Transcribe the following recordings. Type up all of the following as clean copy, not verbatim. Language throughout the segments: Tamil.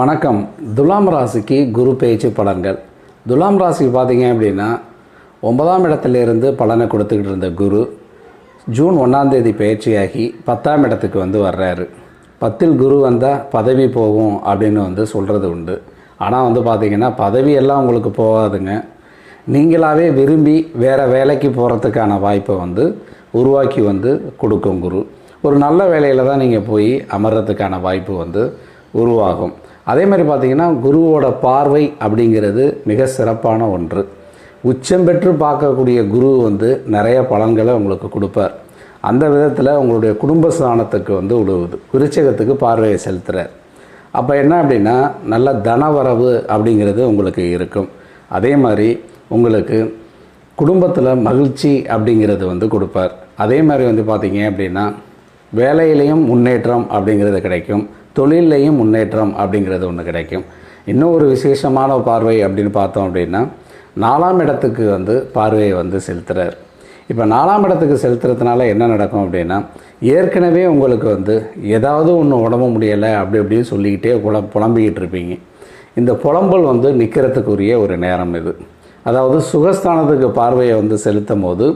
வணக்கம். துலாம் ராசிக்கு குரு பெயர்ச்சி பலன்கள். துலாம் ராசிக்கு பார்த்தீங்க அப்படின்னா 9ஆம் இடத்துலேருந்து பலனை கொடுத்துக்கிட்டு இருந்த குரு ஜூன் 1ஆம் தேதி பெயர்ச்சியாகி 10ஆம் இடத்துக்கு வர்றாரு. 10ல் குரு வந்தால் பதவி போகும் அப்படின்னு சொல்கிறது உண்டு. ஆனால் பார்த்தீங்கன்னா பதவியெல்லாம் உங்களுக்கு போகாதுங்க. நீங்களாகவே விரும்பி வேறு வேலைக்கு போகிறதுக்கான வாய்ப்பை உருவாக்கி கொடுக்கும் குரு. ஒரு நல்ல வேலையில் தான் நீங்கள் போய் அமர்றதுக்கான வாய்ப்பு உருவாகும். அதே மாதிரி பார்த்திங்கன்னா குருவோட பார்வை அப்படிங்கிறது மிக சிறப்பான ஒன்று. உச்சம் பெற்று பார்க்கக்கூடிய குரு நிறைய பலன்களை உங்களுக்கு கொடுப்பார். அந்த விதத்தில் உங்களுடைய குடும்ப ஸ்தானத்துக்கு உழுவுது. விருச்சிகத்துக்கு பார்வையை செலுத்துகிறார். அப்போ என்ன அப்படின்னா நல்ல தனவரவு அப்படிங்கிறது உங்களுக்கு இருக்கும். அதே மாதிரி உங்களுக்கு குடும்பத்தில் மகிழ்ச்சி அப்படிங்கிறது கொடுப்பார். அதே மாதிரி பார்த்திங்க அப்படின்னா வேலையிலையும் முன்னேற்றம் அப்படிங்கிறது கிடைக்கும். தொழிலையும் முன்னேற்றம் அப்படிங்கிறது ஒன்று கிடைக்கும். இன்னும் ஒரு விசேஷமான பார்வை அப்படின்னு பார்த்தோம் அப்படின்னா 4ஆம் இடத்துக்கு பார்வையை செலுத்துகிறார். இப்போ 4ஆம் இடத்துக்கு செலுத்துறதுனால என்ன நடக்கும் அப்படின்னா ஏற்கனவே உங்களுக்கு ஏதாவது ஒன்று உடம்பு முடியலை அப்படின்னு சொல்லிக்கிட்டே புலம்பிக்கிட்டு இருப்பீங்க. இந்த புலம்பல் நிற்கிறதுக்குரிய ஒரு நேரம் இது. அதாவது சுகஸ்தானத்துக்கு பார்வையை செலுத்தும் போது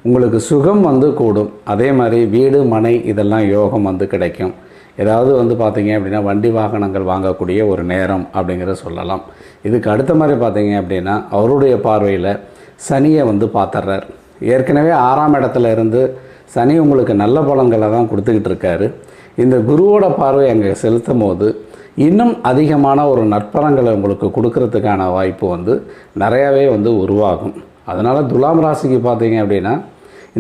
உங்களுக்கு சுகம் கூடும். அதே மாதிரி வீடு மனை இதெல்லாம் யோகம் கிடைக்கும். ஏதாவது பார்த்தீங்க அப்படின்னா வண்டி வாகனங்கள் வாங்கக்கூடிய ஒரு நேரம் அப்படிங்கிறத சொல்லலாம். இதுக்கு அடுத்த மாதிரி பார்த்தீங்க அப்படின்னா அவருடைய பார்வையில் சனியை பார்த்துட்றார். ஏற்கனவே 6ஆம் இடத்துல இருந்து சனி உங்களுக்கு நல்ல பலன்களை தான் கொடுத்துக்கிட்டு இருக்காரு. இந்த குருவோட பார்வை அங்கே செலுத்தும் போது இன்னும் அதிகமான ஒரு நற்பலன்களை உங்களுக்கு கொடுக்கறதுக்கான வாய்ப்பு நிறையாவே உருவாகும். அதனால் துலாம் ராசிக்கு பார்த்தீங்க அப்படின்னா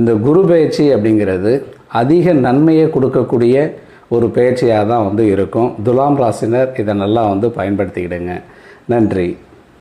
இந்த குரு பெயர்ச்சி அப்படிங்கிறது அதிக நன்மையை கொடுக்கக்கூடிய ஒரு பெயர்ச்சியாக தான் இருக்கும். துலாம் ராசினர் இதை நல்லா பயன்படுத்திக்கிடுங்க. நன்றி.